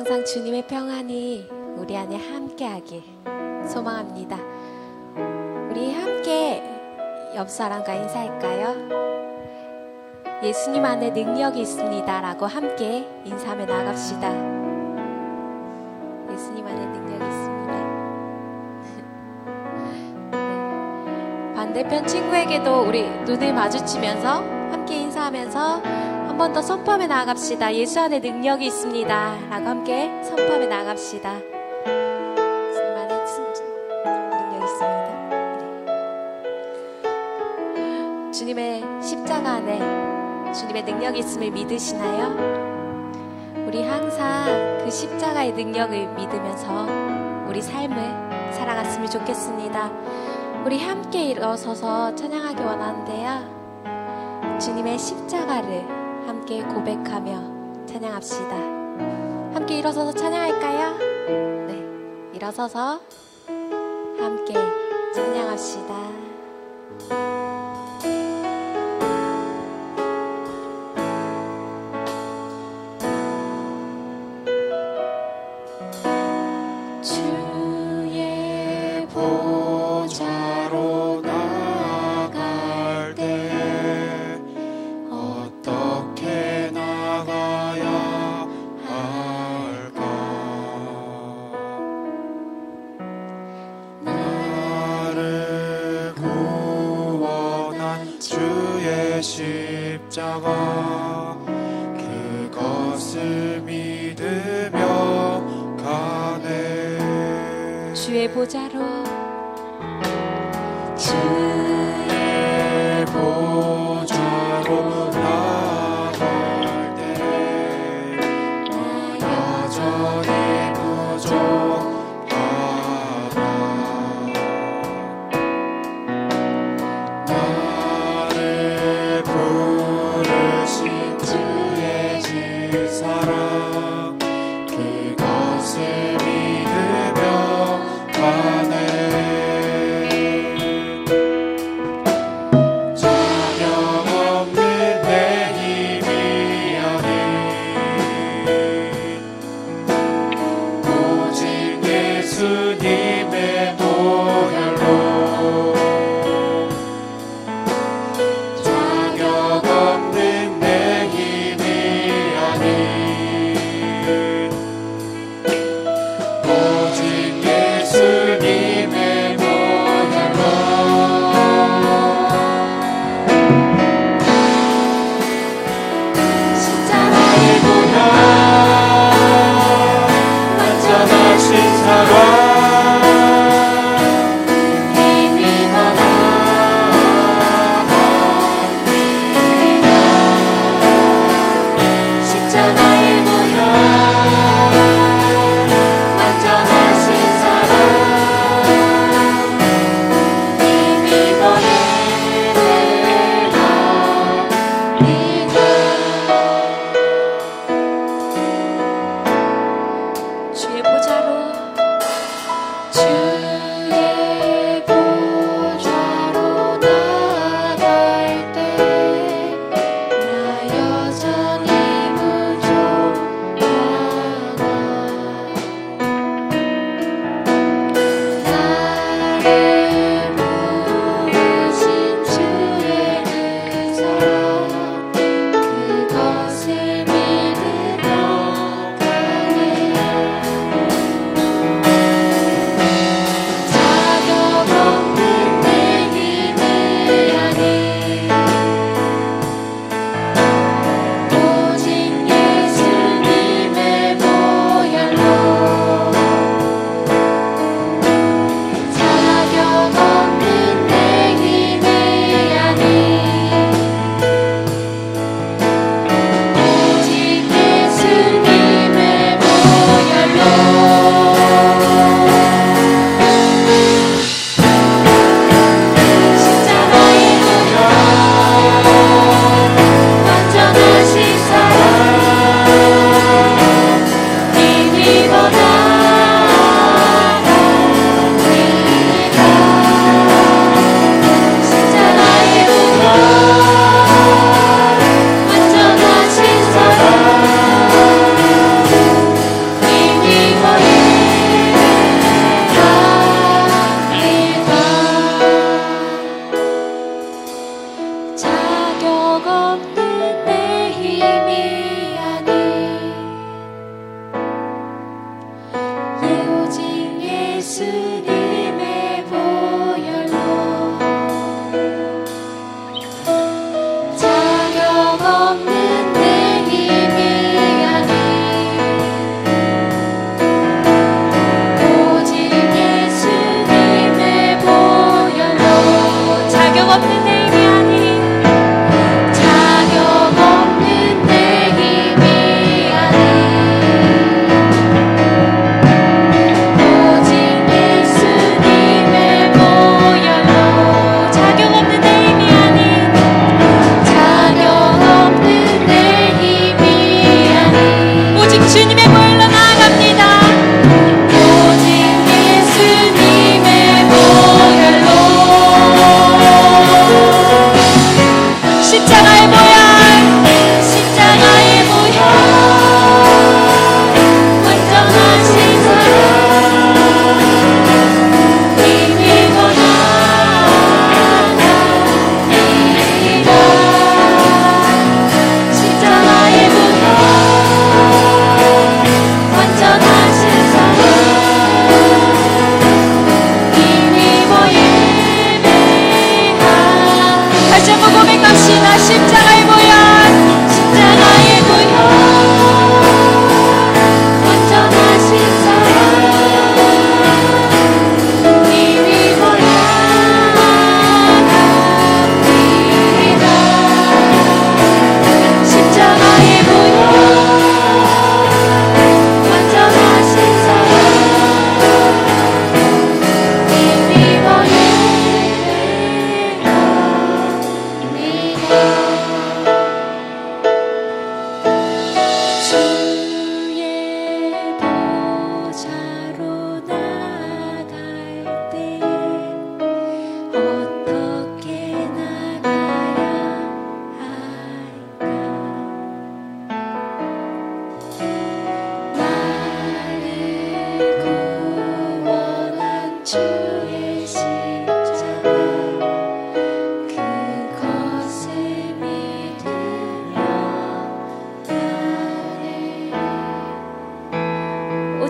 항상 주님의 평안이 우리 안에 함께하길 소망합니다. 우리 함께 옆 사람과 인사할까요? 예수님 안에 능력이 있습니다 라고 함께 인사하며 나갑시다. 예수님 안에 능력이 있습니다. 네. 반대편 친구에게도 우리 눈을 마주치면서 함께 인사하면서 한 번 더 선포하며 나아갑시다. 예수 안에 능력이 있습니다 라고 함께 선포하며 나아갑시다. 예수님 안에 능력이 있습니다. 네. 주님의 십자가 안에 주님의 능력이 있음을 믿으시나요? 우리 항상 그 십자가의 능력을 믿으면서 우리 삶을 살아갔으면 좋겠습니다. 우리 함께 일어서서 찬양하기 원하는데요. 주님의 십자가를 함께 고백하며 찬양합시다. 함께 일어서서 찬양할까요? 네, 일어서서 함께 찬양합시다. 주의 보좌로 나아갈 때 어떻게 나가야 할까? 나를 구원한 주의 십자가 그것을 믿으며 가네. 주의 보좌로 주의 보좌로 나갈 때 나 여전히 부족하다. 나를 부르신 주의 집사랑 그것을 믿으며 가네. 자격 없는 내 힘이 아닌 오직 예수님의 보혈로 자격 없는 내 힘이 아닌 오직 예수님의 보혈로 십자가의 보혈 완전하신 사랑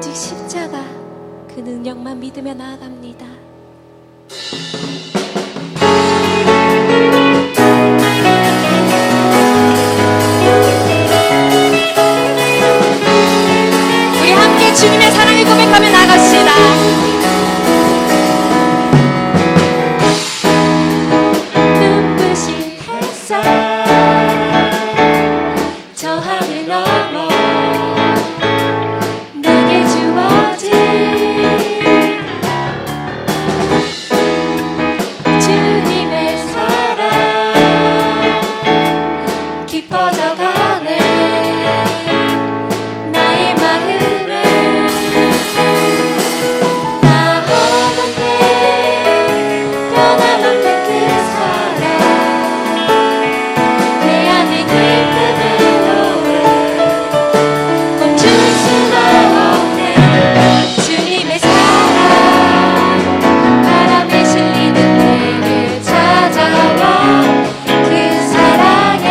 오직 십자가 그 능력만 믿으며 나아갑니다. 우리 함께 주님의 사랑을 고백하며 나갑시다. 눈부신 햇살 저 하늘 넘어 내게 주어진 주님의 사랑 깊어져가네 나의 마음을 나오는데 변함없는 그 사랑 내 안에 기쁨을 놓을 멈출 수가 없네 주님의 사랑 바람에 실리는 내게 찾아와 그 사랑의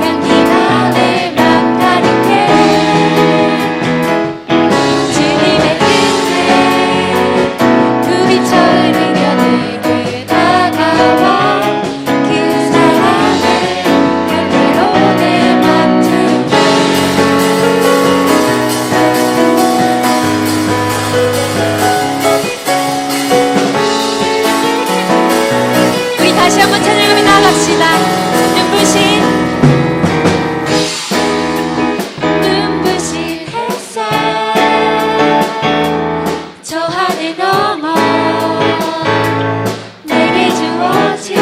향기가 내 맘 가득해 주님의 은혜 부비쳐 흐르며 내게 다가와 그 사랑을 향기로 내 맘 들게 우리 다시 한번 찬양하며 나아갑시다. 눈부신 햇살 저 하늘 넘어 내게 주어진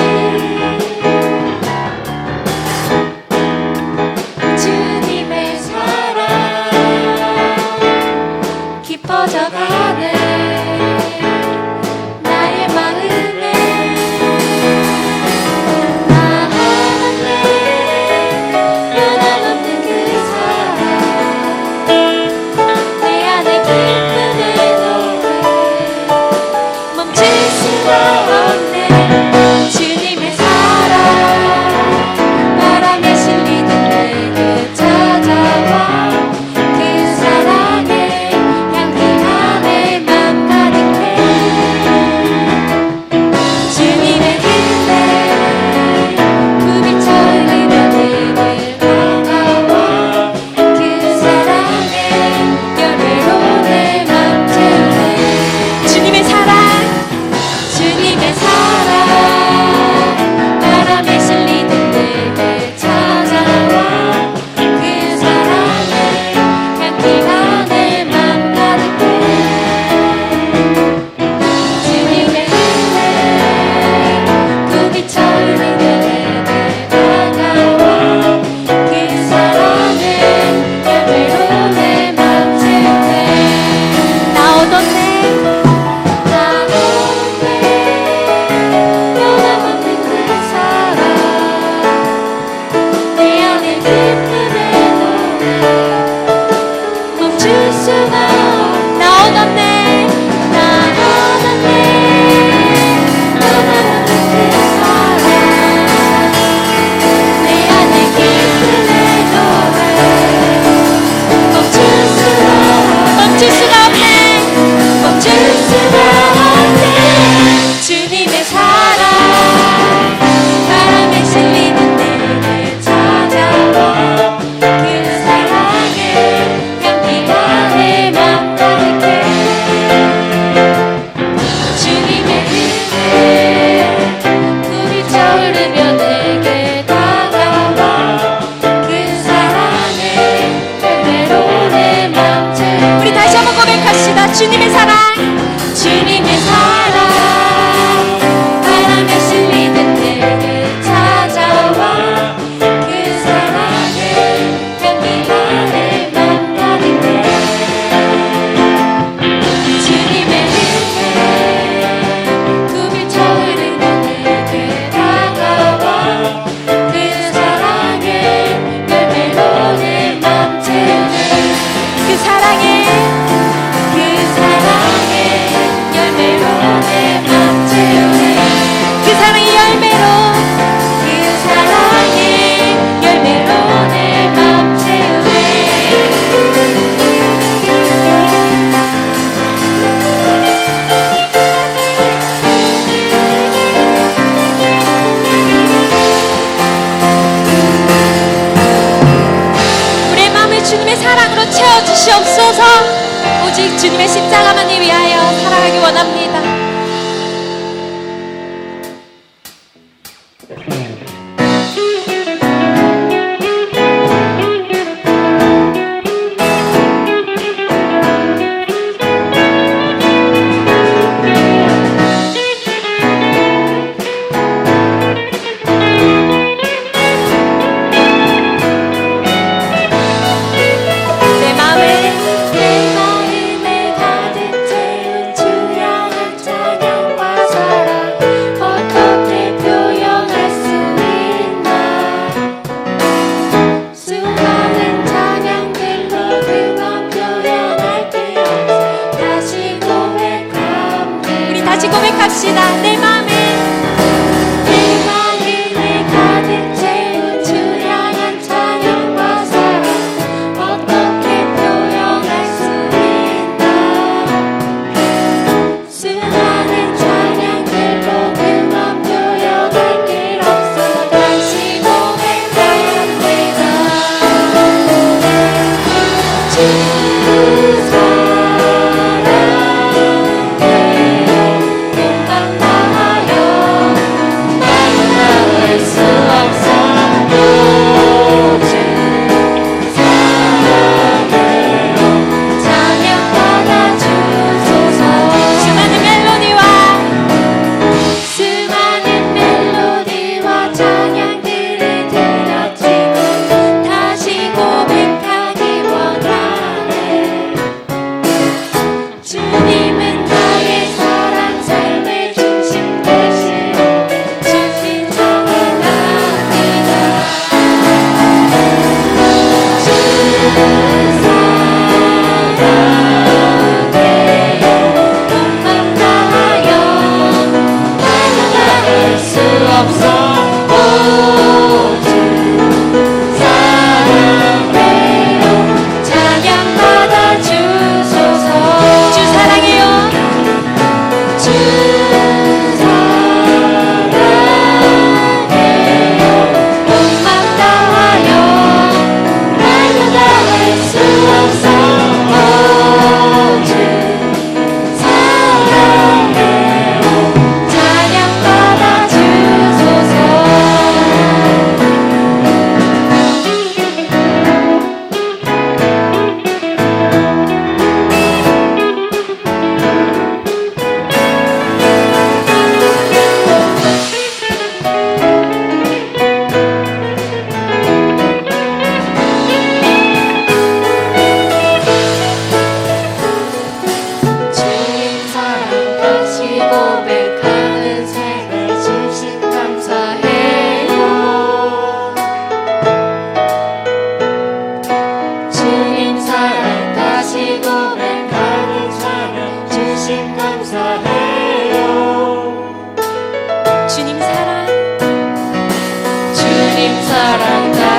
주님의 사랑 깊어져가네 나의 마음에 나오는데 변함없는 그 사랑 내 안에 기쁨을 놓을 멈출 수가 없네 주님의 사랑 바람에 실리는 내게 찾아와 그 사랑의 향기가 내 맘 가득해 주님의 은혜 부비쳐 흐르며 내게 다가와 그 사랑의 열매로 내 맘 채우네 주님의 사랑 바람에 실리는 내게 찾아와 그 사랑의 향기가 내 맘 가득해 주님의 은혜 부비쳐 흐르며 내게 다가와 그 사랑의 열매로 내 맘 채우네 나오던네 변함없는 그 사랑 내 안에 기쁨을 놓을 멈출 수가 나오던네 변함없는 그 사랑 내 안에 기쁨을 놓을 멈출 수가 없네 멈출 수가 없네 주님의 사랑 바람에 실리는 내게 찾아와 그 사랑의 향기가 내 맘 주소서. 오직 주님의 십자가만을 위하여 살아가기 원합니다. 고백합시다. 내 맘에 가득 채운 주 향한 찬양과 사랑 어떻게 표현할 수 있나. 수많은 찬양들로 그 맘 표현할 길 없어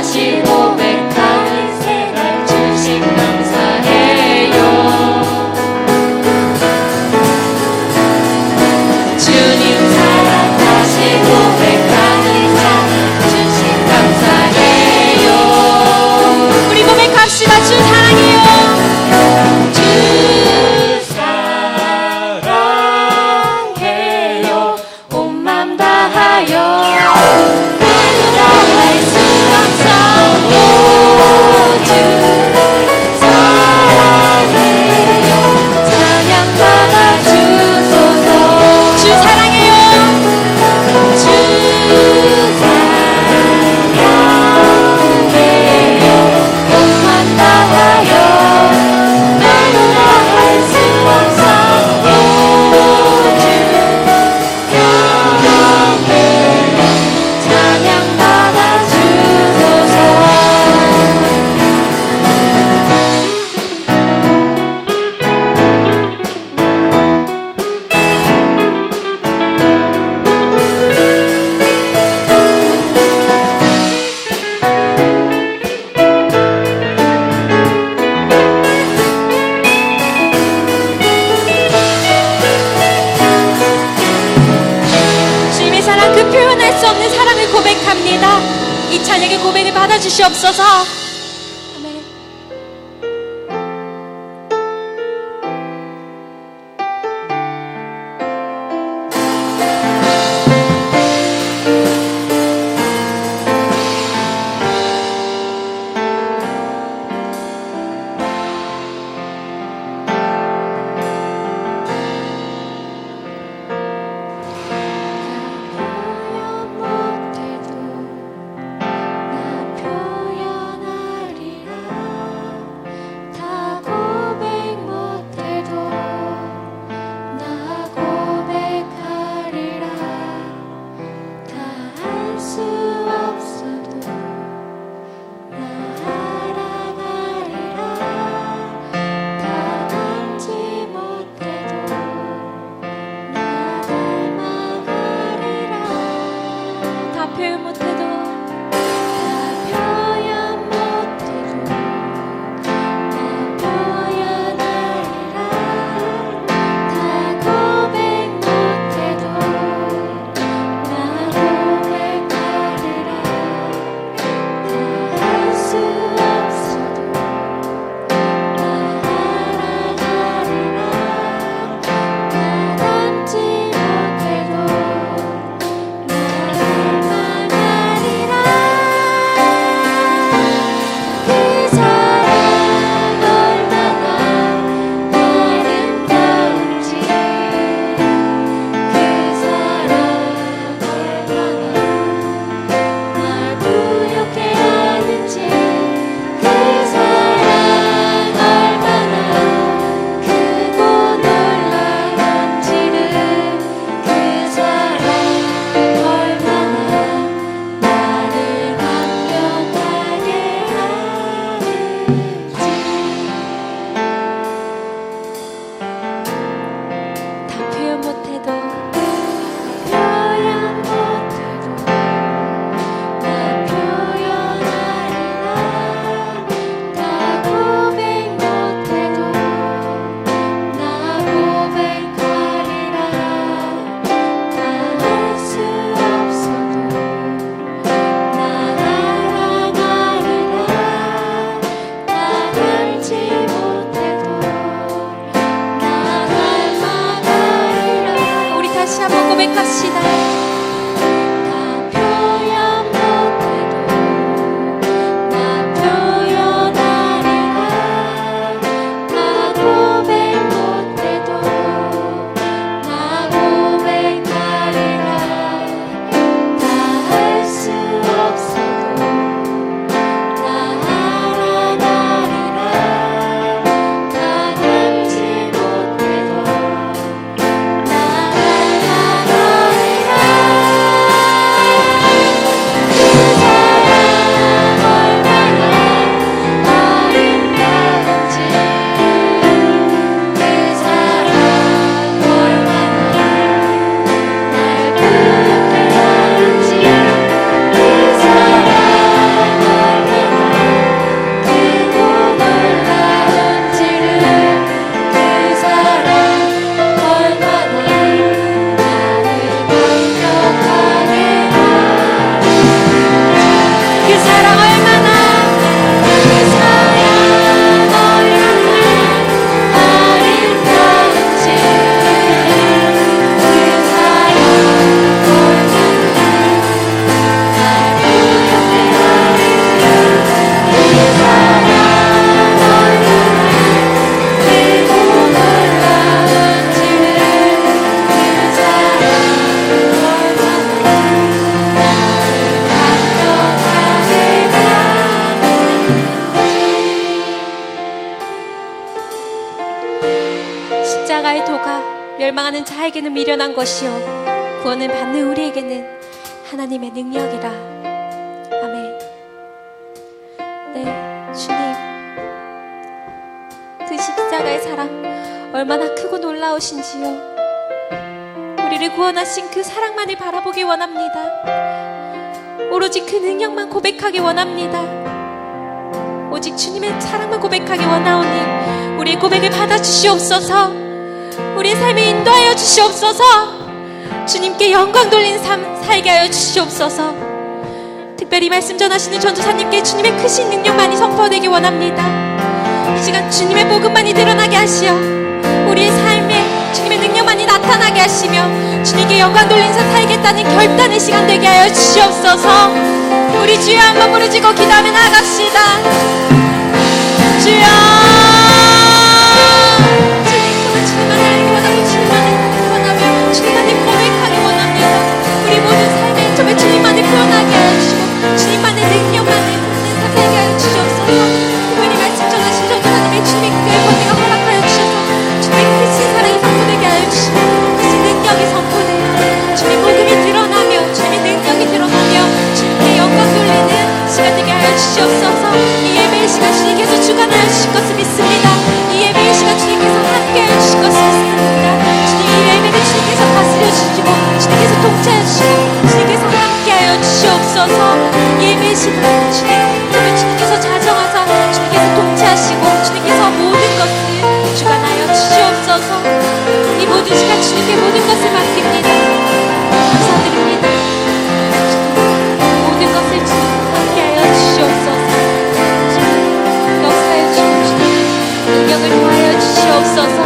다시 고백합니다. 주 이 찬양의 고백을 받아주시옵소서. 아멘. 고백합시다. 십자가의 도가 멸망하는 자에게는 미련한 것이요 구원을 받는 우리에게는 하나님의 능력이라. 아멘. 네, 주님, 그 십자가의 사랑 얼마나 크고 놀라우신지요. 우리를 구원하신 그 사랑만을 바라보기 원합니다. 오로지 그 능력만 고백하기 원합니다. 오직 주님의 사랑만 고백하기 원하오니 우리의 고백을 받아주시옵소서. 우리의 삶을 인도하여 주시옵소서. 주님께 영광 돌린 삶 살게 하여 주시옵소서. 특별히 말씀 전하시는 전도사님께 주님의 크신 능력만이 선포되기 원합니다. 이 시간 주님의 복음만이 드러나게 하시어 우리의 삶에 주님의 능력만이 나타나게 하시며 주님께 영광 돌린 삶 살겠다는 결단의 시간 되게 하여 주시옵소서. 우리 주여 한번 부르짖고 기도하며 나아갑시다. 주여, 주님만을 알기 원하고 주님만을 원하며 주님만을 고백하기 원합니다. 우리 모든 삶에 정말 주님만을 표현하게 하여 주시고 주님만의 능력만을 있는 삶 살게 하여 주시옵소서. 특별히 말씀 전하신 전도사님의 주님의 교회 권위가 허락하여 주셔서 주님의 크신 사랑이 선포되게 하여 주시고 크신 능력이 선포되어 주님의 복음이 드러나며 주님의 능력이 드러나며 주님께 영광 돌리는 시간 되게 하여 주시옵소서. 이 예배의 시간 주님께서 주관하여 주실 것을 믿습니다. 이 예배의 시간 주님께서 함께하여 주실 것을 믿습니다. 주님, 이 예배를 주님께서 다스려 주시고 주님께서 통치하여 주시고 주님께서 함께하여 주시옵소서. 이 예배의 시간 주님께서 자정하사 주님께서 통치하시고 주님께서 모든 것을 주관하여 주시옵소서. 이 모든 시간 주님께 모든 것을 맡깁니다. 감사드립니다. 모든 것을 주님 함께하여 주시옵소서. 역사해 주시고 주님 능력을 더하여 주시옵소서.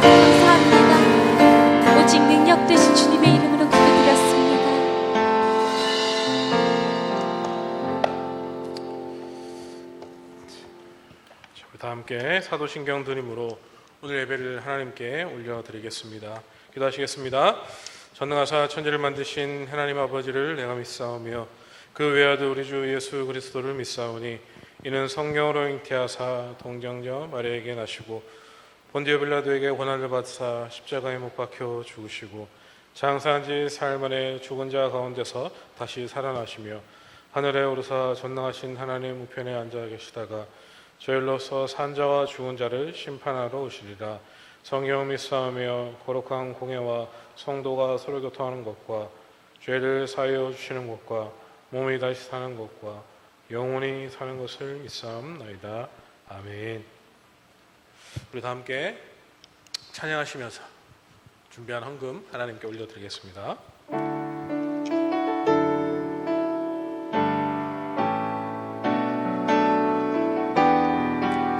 감사합니다. 오직 능력 되신 주님의 이름으로 기도드렸습니다. 다 함께 사도신경 드림으로 오늘 예배를 하나님께 올려드리겠습니다. 기도하시겠습니다. 전능하사 천지를 만드신 하나님 아버지를 내가 믿사오며 그 외아들 우리 주 예수 그리스도를 믿사오니 이는 성령으로 잉태하사 동정녀 마리아에게 나시고 본디오 빌라도에게 고난을 받사 십자가에 못 박혀 죽으시고 장사한 지 사흘 만에 죽은 자 가운데서 다시 살아나시며 하늘에 오르사 전능하신 하나님 우편에 앉아 계시다가 저일로서 산자와 죽은 자를 심판하러 오시리라. 성령 믿사오며 거룩한 공예와 성도가 서로 교통하는 것과 죄를 사하여 주시는 것과 몸이 다시 사는 것과 영원히 사는 것을 믿사옵나이다. 아멘. 우리 다 함께 찬양하시면서 준비한 헌금 하나님께 올려드리겠습니다.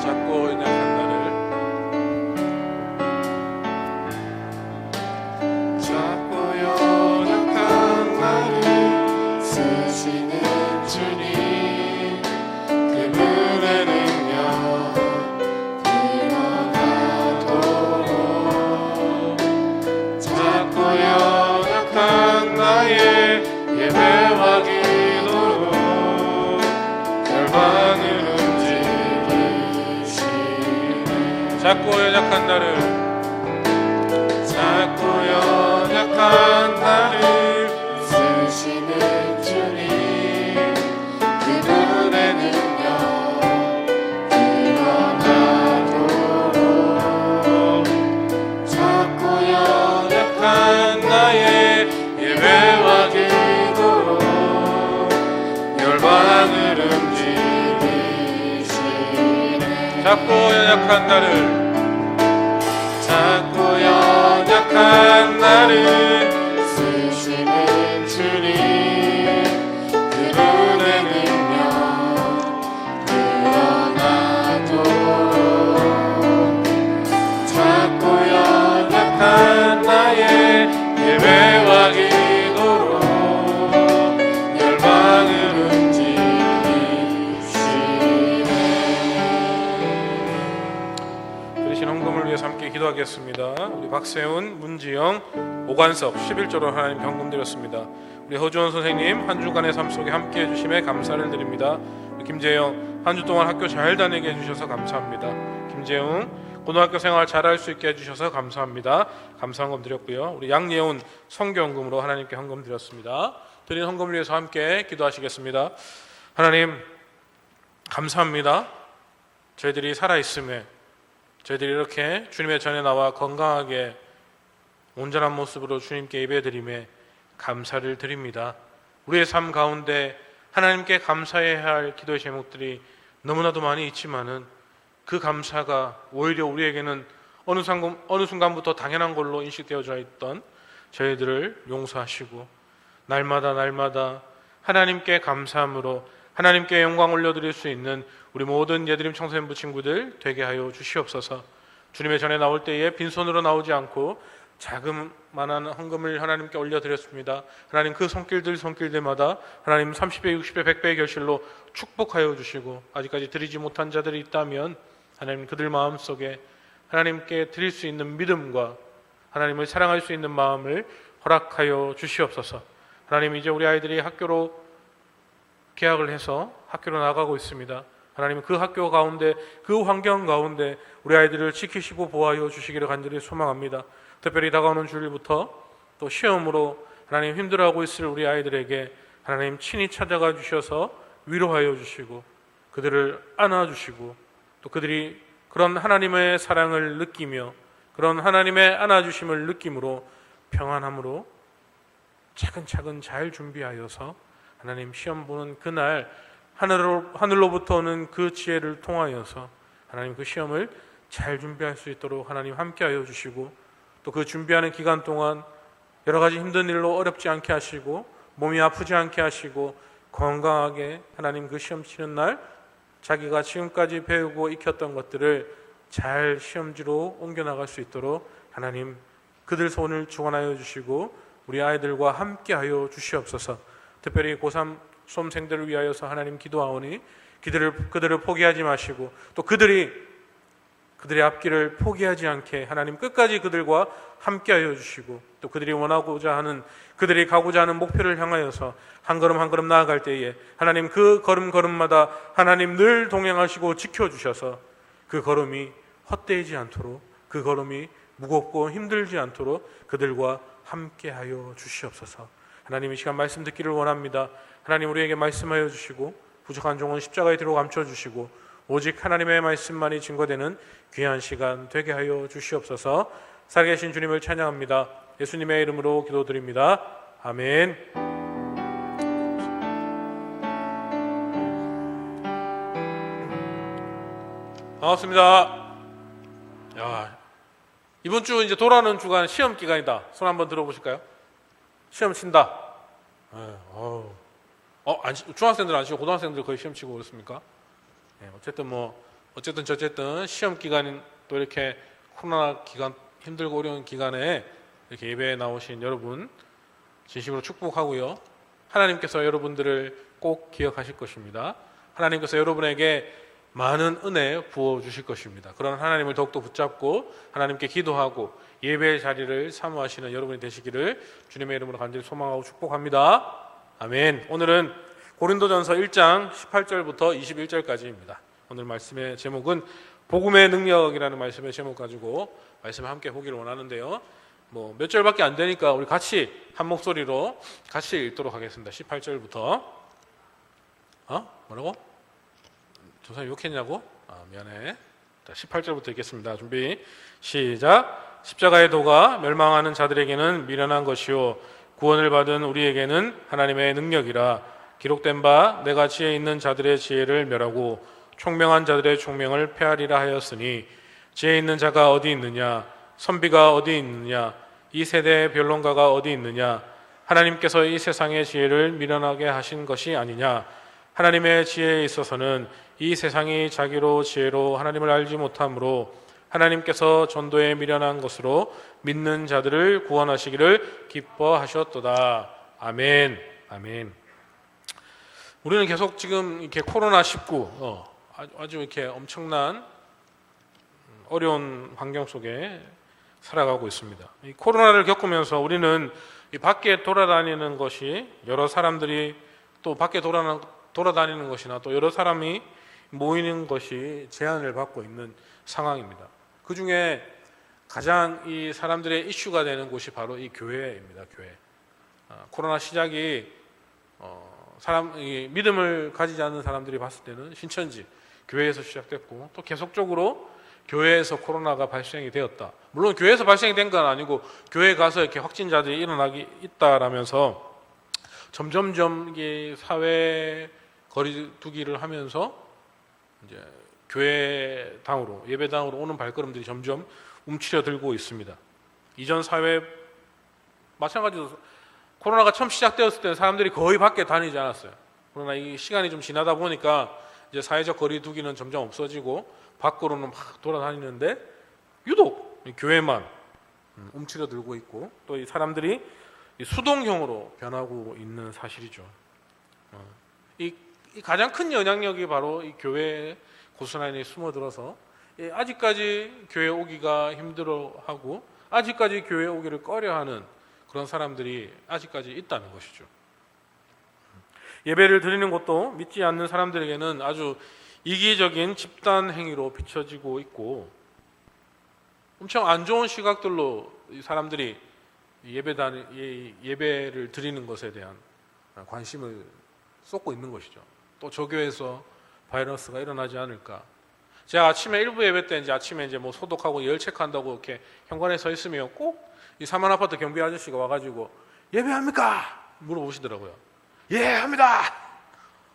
잡고 있는 한나를 잡고 작고 연약한 나를, 작고 연약한 나를 쓰시는 주님, 그분의 능력 드러나도록 작고 연약한 나의 예배와 기도로 열방을 움직이시네. 작고 연약한 나를, 작고 연약한 나를 쓰시는 주님, 그분의 능력 드러나도록 작고 연약한 나의 예배와 기도로 열방을 움직이시네. 드리신 헌금을 위해서 함께 기도하겠습니다. 우리 박세훈, 문지영, 오관석 11조로 하나님 경금 드렸습니다. 우리 허주원 선생님 한 주간의 삶 속에 함께 해주심에 감사를 드립니다. 우리 김재영 한 주 동안 학교 잘 다니게 해주셔서 감사합니다. 김재웅 고등학교 생활 잘할 수 있게 해주셔서 감사합니다. 감사 헌금 드렸고요. 우리 양예훈 성경금으로 하나님께 헌금 드렸습니다. 드린 헌금을 위해서 함께 기도하시겠습니다. 하나님 감사합니다. 저희들이 살아있음에, 저희들이 이렇게 주님의 전에 나와 건강하게 온전한 모습으로 주님께 예배드림에 감사를 드립니다. 우리의 삶 가운데 하나님께 감사해야 할 기도의 제목들이 너무나도 많이 있지만은 그 감사가 오히려 우리에게는 어느 순간부터 당연한 걸로 인식되어져 있던 저희들을 용서하시고 날마다 하나님께 감사함으로 하나님께 영광 올려드릴 수 있는 우리 모든 예드림 청소년부 친구들 되게 하여 주시옵소서. 주님의 전에 나올 때에 빈손으로 나오지 않고 자그마한 헌금을 하나님께 올려드렸습니다. 하나님 그 손길들마다 하나님 30배, 60배, 100배의 결실로 축복하여 주시고 아직까지 드리지 못한 자들이 있다면 하나님 그들 마음속에 하나님께 드릴 수 있는 믿음과 하나님을 사랑할 수 있는 마음을 허락하여 주시옵소서. 하나님 이제 우리 아이들이 학교로 개학을 해서 학교로 나가고 있습니다. 하나님 그 학교 가운데 그 환경 가운데 우리 아이들을 지키시고 보호하여 주시기를 간절히 소망합니다. 특별히 다가오는 주일부터 또 시험으로 하나님 힘들어하고 있을 우리 아이들에게 하나님 친히 찾아가 주셔서 위로하여 주시고 그들을 안아주시고 또 그들이 그런 하나님의 사랑을 느끼며 그런 하나님의 안아주심을 느낌으로 평안함으로 차근차근 잘 준비하여서 하나님 시험 보는 그날 하늘로부터 오는 그 지혜를 통하여서 하나님 그 시험을 잘 준비할 수 있도록 하나님 함께하여 주시고 또 그 준비하는 기간 동안 여러 가지 힘든 일로 어렵지 않게 하시고 몸이 아프지 않게 하시고 건강하게 하나님 그 시험 치는 날 자기가 지금까지 배우고 익혔던 것들을 잘 시험지로 옮겨나갈 수 있도록 하나님 그들 손을 주관하여 주시고 우리 아이들과 함께하여 주시옵소서. 특별히 고3 수험생들을 위하여서 하나님 기도하오니 그들을 포기하지 마시고 또 그들의 앞길을 포기하지 않게 하나님 끝까지 그들과 함께하여 주시고 또 그들이 원하고자 하는 그들이 가고자 하는 목표를 향하여서 한 걸음 한 걸음 나아갈 때에 하나님 그 걸음걸음마다 하나님 늘 동행하시고 지켜주셔서 그 걸음이 헛되지 않도록 그 걸음이 무겁고 힘들지 않도록 그들과 함께하여 주시옵소서. 하나님 이 시간 말씀 듣기를 원합니다. 하나님 우리에게 말씀하여 주시고 부족한 종은 십자가에 뒤로 감춰주시고 오직 하나님의 말씀만이 증거되는 귀한 시간 되게 하여 주시옵소서. 살아계신 주님을 찬양합니다. 예수님의 이름으로 기도드립니다. 아멘. 반갑습니다. 야, 이번 주 이제 돌아오는 주간 시험 기간이다. 손 한번 들어보실까요? 시험 친다. 중학생들 안 치고 고등학생들 거의 시험 치고 그렇습니까? 어쨌든 시험 기간인 또 이렇게 코로나 기간 힘들고 어려운 기간에 이렇게 예배에 나오신 여러분 진심으로 축복하고요. 하나님께서 여러분들을 꼭 기억하실 것입니다. 하나님께서 여러분에게 많은 은혜 부어 주실 것입니다. 그런 하나님을 더욱더 붙잡고 하나님께 기도하고 예배의 자리를 사모하시는 여러분이 되시기를 주님의 이름으로 간절히 소망하고 축복합니다. 아멘. 오늘은 고린도전서 1장 18절부터 21절까지입니다. 오늘 말씀의 제목은 복음의 능력이라는 말씀의 제목 가지고 말씀을 함께 보기를 원하는데요. 뭐 몇 절밖에 안 되니까 우리 같이 한 목소리로 같이 읽도록 하겠습니다. 18절부터. 뭐라고? 조사 욕했냐고? 미안해. 자, 18절부터 읽겠습니다. 준비 시작. 십자가의 도가 멸망하는 자들에게는 미련한 것이요 구원을 받은 우리에게는 하나님의 능력이라. 기록된 바 내가 지혜 있는 자들의 지혜를 멸하고 총명한 자들의 총명을 폐하리라 하였으니 지혜 있는 자가 어디 있느냐 선비가 어디 있느냐 이 세대의 변론가가 어디 있느냐 하나님께서 이 세상의 지혜를 미련하게 하신 것이 아니냐 하나님의 지혜에 있어서는 이 세상이 자기로 지혜로 하나님을 알지 못하므로 하나님께서 전도에 미련한 것으로 믿는 자들을 구원하시기를 기뻐하셨도다. 아멘. 아멘. 우리는 계속 지금 이렇게 코로나19 아주 이렇게 엄청난 어려운 환경 속에 살아가고 있습니다. 이 코로나를 겪으면서 우리는 이 밖에 돌아다니는 것이 여러 사람들이 또 밖에 돌아다니는 것이나 또 여러 사람이 모이는 것이 제한을 받고 있는 상황입니다. 그 중에 가장 이 사람들의 이슈가 되는 곳이 바로 이 교회입니다. 교회. 코로나 시작이 믿음을 가지지 않는 사람들이 봤을 때는 신천지 교회에서 시작됐고 또 계속적으로 교회에서 코로나가 발생이 되었다. 물론 교회에서 발생이 된 건 아니고 교회에 가서 이렇게 확진자들이 일어나기 있다라면서 점점점 이게 사회 거리두기를 하면서 이제 교회당으로 예배당으로 오는 발걸음들이 점점 움츠려들고 있습니다. 이전 사회 마찬가지로 코로나가 처음 시작되었을 때는 사람들이 거의 밖에 다니지 않았어요. 그러나 이 시간이 좀 지나다 보니까 이제 사회적 거리두기는 점점 없어지고 밖으로는 막 돌아다니는데 유독 교회만 움츠려들고 있고 또 이 사람들이 수동형으로 변하고 있는 사실이죠. 이 가장 큰 영향력이 바로 이 교회에 고스란히 숨어들어서 아직까지 교회 오기가 힘들어하고 아직까지 교회 오기를 꺼려하는 그런 사람들이 아직까지 있다는 것이죠. 예배를 드리는 것도 믿지 않는 사람들에게는 아주 이기적인 집단 행위로 비춰지고 있고 엄청 안 좋은 시각들로 이 사람들이 예배를 드리는 것에 대한 관심을 쏟고 있는 것이죠. 또 조교에서 바이러스가 일어나지 않을까. 제가 아침에 일부 예배 때 이제 아침에 이제 뭐 소독하고 열 체크한다고 이렇게 현관에 서 있으면 꼭 이 사만 아파트 경비 아저씨가 와가지고 예배합니까? 물어보시더라고요. 예, 합니다.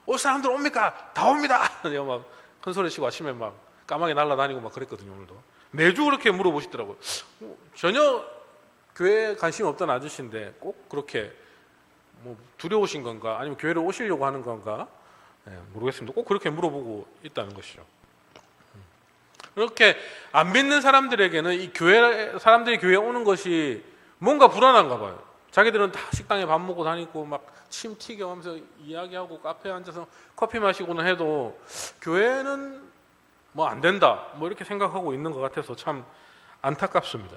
올 사람들 옵니까? 다 옵니다. 내가 막 큰 소리 치고 아침에 막 까마귀 날아다니고 막 그랬거든요. 오늘도 매주 그렇게 물어보시더라고요. 전혀 교회에 관심 없던 아저씨인데 꼭 그렇게 뭐 두려우신 건가 아니면 교회를 오시려고 하는 건가 모르겠습니다. 꼭 그렇게 물어보고 있다는 것이죠. 그렇게 안 믿는 사람들에게는 이 사람들이 교회에 오는 것이 뭔가 불안한가 봐요. 자기들은 다 식당에 밥 먹고 다니고 막 침 튀겨 하면서 이야기하고 카페에 앉아서 커피 마시고는 해도 교회는 뭐 안 된다 뭐 이렇게 생각하고 있는 것 같아서 참 안타깝습니다.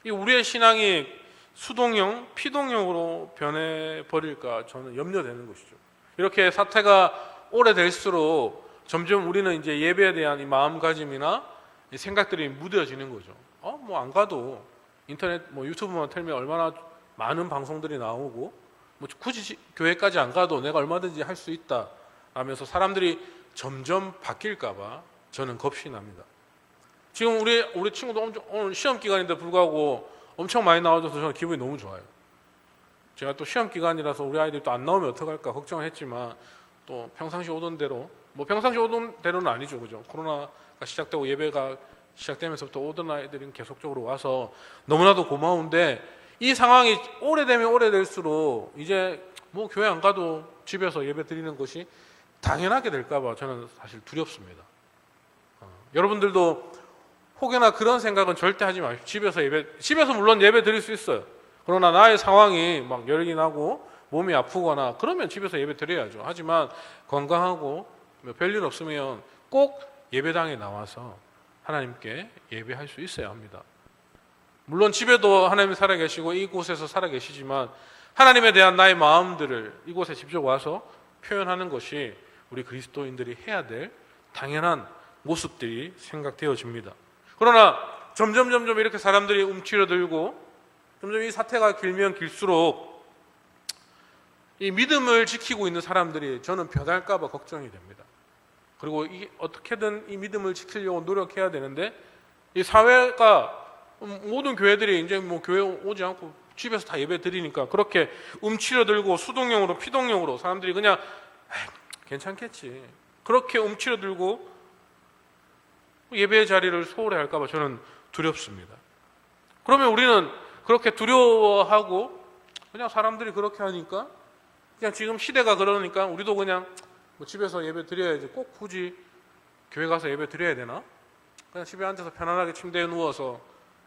이 우리의 신앙이 수동형, 피동형으로 변해버릴까 저는 염려되는 것이죠. 이렇게 사태가 오래될수록 점점 우리는 이제 예배에 대한 이 마음가짐이나 이 생각들이 무뎌지는 거죠. 뭐 안 가도 인터넷 뭐 유튜브만 틀면 얼마나 많은 방송들이 나오고 뭐 굳이 교회까지 안 가도 내가 얼마든지 할 수 있다 라면서 사람들이 점점 바뀔까봐 저는 겁이 납니다. 지금 우리 친구도 오늘 시험 기간인데 불구하고 엄청 많이 나와줘서 저는 기분이 너무 좋아요. 제가 또 시험 기간이라서 우리 아이들이 또 안 나오면 어떡할까 걱정을 했지만 또 평상시 오던 대로 뭐 평상시 오던 대로는 아니죠, 그죠? 코로나가 시작되고 예배가 시작되면서부터 오던 아이들은 계속적으로 와서 너무나도 고마운데 이 상황이 오래되면 오래될수록 이제 뭐 교회 안 가도 집에서 예배 드리는 것이 당연하게 될까봐 저는 사실 두렵습니다. 여러분들도 혹여나 그런 생각은 절대 하지 마십시오. 집에서 물론 예배 드릴 수 있어요. 그러나 나의 상황이 막 열이 나고 몸이 아프거나 그러면 집에서 예배 드려야죠. 하지만 건강하고 별일 없으면 꼭 예배당에 나와서 하나님께 예배할 수 있어야 합니다. 물론 집에도 하나님이 살아계시고 이곳에서 살아계시지만 하나님에 대한 나의 마음들을 이곳에 직접 와서 표현하는 것이 우리 그리스도인들이 해야 될 당연한 모습들이 생각되어집니다. 그러나 점점 이렇게 사람들이 움츠러들고 점점 이 사태가 길면 길수록 이 믿음을 지키고 있는 사람들이 저는 변할까 봐 걱정이 됩니다. 그리고 어떻게든 이 믿음을 지키려고 노력해야 되는데 이 사회가 모든 교회들이 이제 뭐 교회 오지 않고 집에서 다 예배 드리니까 그렇게 움츠러들고 수동용으로 피동용으로 사람들이 그냥 괜찮겠지 그렇게 움츠러들고 예배의 자리를 소홀히 할까 봐 저는 두렵습니다. 그러면 우리는 그렇게 두려워하고 그냥 사람들이 그렇게 하니까 그냥 지금 시대가 그러니까 우리도 그냥 뭐 집에서 예배 드려야지 꼭 굳이 교회 가서 예배 드려야 되나? 그냥 집에 앉아서 편안하게 침대에 누워서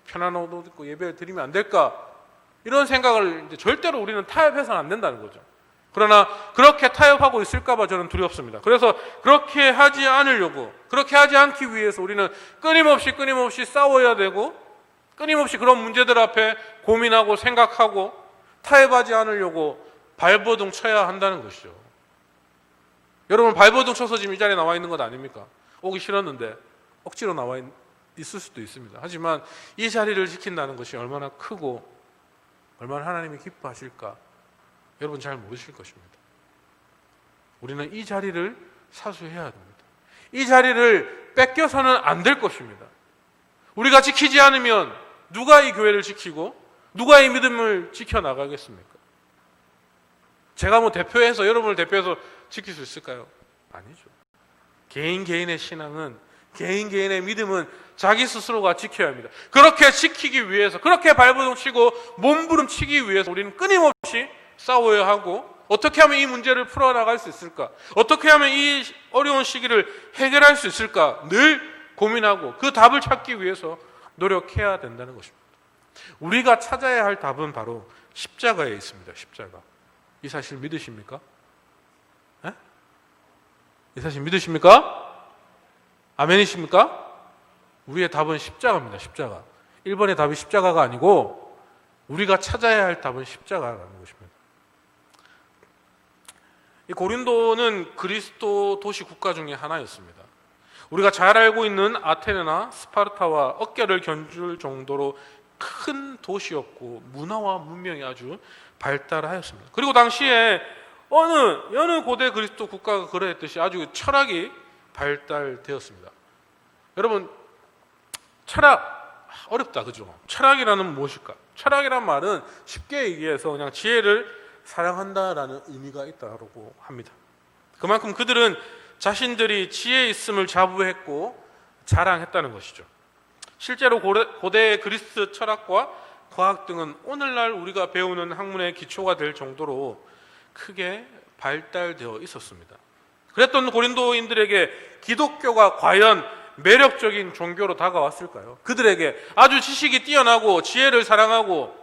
편안한 옷 입고 예배를 드리면 안 될까? 이런 생각을 이제 절대로 우리는 타협해서는 안 된다는 거죠. 그러나 그렇게 타협하고 있을까 봐 저는 두렵습니다. 그래서 그렇게 하지 않으려고 그렇게 하지 않기 위해서 우리는 끊임없이 싸워야 되고 끊임없이 그런 문제들 앞에 고민하고 생각하고 타협하지 않으려고 발버둥 쳐야 한다는 것이죠. 여러분 발버둥 쳐서 지금 이 자리에 나와 있는 것 아닙니까? 오기 싫었는데 억지로 나와 있을 수도 있습니다. 하지만 이 자리를 지킨다는 것이 얼마나 크고 얼마나 하나님이 기뻐하실까 여러분 잘 모르실 것입니다. 우리는 이 자리를 사수해야 됩니다. 이 자리를 뺏겨서는 안 될 것입니다. 우리가 지키지 않으면 누가 이 교회를 지키고 누가 이 믿음을 지켜나가겠습니까? 제가 뭐 대표해서 여러분을 대표해서 지킬 수 있을까요? 아니죠. 개인의 신앙은 개인의 믿음은 자기 스스로가 지켜야 합니다. 그렇게 지키기 위해서 그렇게 발버둥 치고 몸부림치기 위해서 우리는 끊임없이 싸워야 하고 어떻게 하면 이 문제를 풀어나갈 수 있을까? 어떻게 하면 이 어려운 시기를 해결할 수 있을까? 늘 고민하고 그 답을 찾기 위해서 노력해야 된다는 것입니다. 우리가 찾아야 할 답은 바로 십자가에 있습니다. 십자가. 이 사실 믿으십니까? 네? 이 사실 믿으십니까? 아멘이십니까? 우리의 답은 십자가입니다. 십자가. 1번의 답이 십자가가 아니고 우리가 찾아야 할 답은 십자가라는 것입니다. 이 고린도는 그리스도 도시 국가 중에 하나였습니다. 우리가 잘 알고 있는 아테네나 스파르타와 어깨를 견줄 정도로 큰 도시였고 문화와 문명이 아주 발달하였습니다. 그리고 당시에 여느 고대 그리스도 국가가 그러했듯이 아주 철학이 발달되었습니다. 여러분 철학 어렵다 그죠? 철학이라는 무엇일까? 철학이란 말은 쉽게 얘기해서 그냥 지혜를 사랑한다라는 의미가 있다고 합니다. 그만큼 그들은 자신들이 지혜 있음을 자부했고 자랑했다는 것이죠. 실제로 고대 그리스 철학과 과학 등은 오늘날 우리가 배우는 학문의 기초가 될 정도로 크게 발달되어 있었습니다. 그랬던 고린도인들에게 기독교가 과연 매력적인 종교로 다가왔을까요? 그들에게 아주 지식이 뛰어나고 지혜를 사랑하고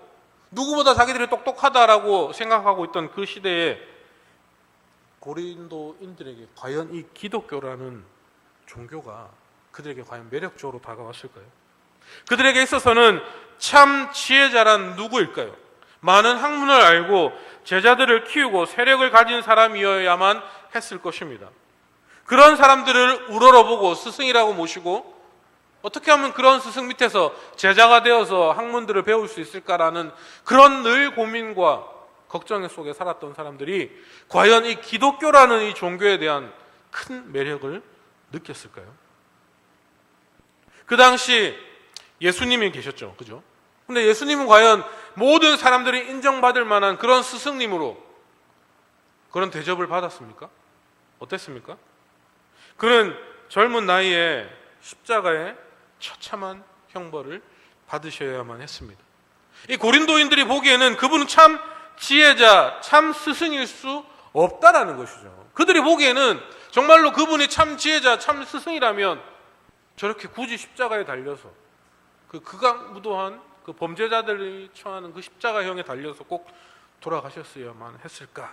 누구보다 자기들이 똑똑하다라고 생각하고 있던 그 시대에 고린도인들에게 과연 이 기독교라는 종교가 그들에게 과연 매력적으로 다가왔을까요? 그들에게 있어서는 참 지혜자란 누구일까요? 많은 학문을 알고 제자들을 키우고 세력을 가진 사람이어야만 했을 것입니다. 그런 사람들을 우러러보고 스승이라고 모시고 어떻게 하면 그런 스승 밑에서 제자가 되어서 학문들을 배울 수 있을까라는 그런 늘 고민과 걱정 속에 살았던 사람들이 과연 이 기독교라는 이 종교에 대한 큰 매력을 느꼈을까요? 그 당시 예수님이 계셨죠. 그죠? 근데 예수님은 과연 모든 사람들이 인정받을 만한 그런 스승님으로 그런 대접을 받았습니까? 어땠습니까? 그는 젊은 나이에 십자가에 처참한 형벌을 받으셔야만 했습니다. 이 고린도인들이 보기에는 그분은 참 지혜자, 참 스승일 수 없다라는 것이죠. 그들이 보기에는 정말로 그분이 참 지혜자, 참 스승이라면 저렇게 굳이 십자가에 달려서 그 극악무도한 그 범죄자들이 처하는 그 십자가형에 달려서 꼭 돌아가셨어야만 했을까라는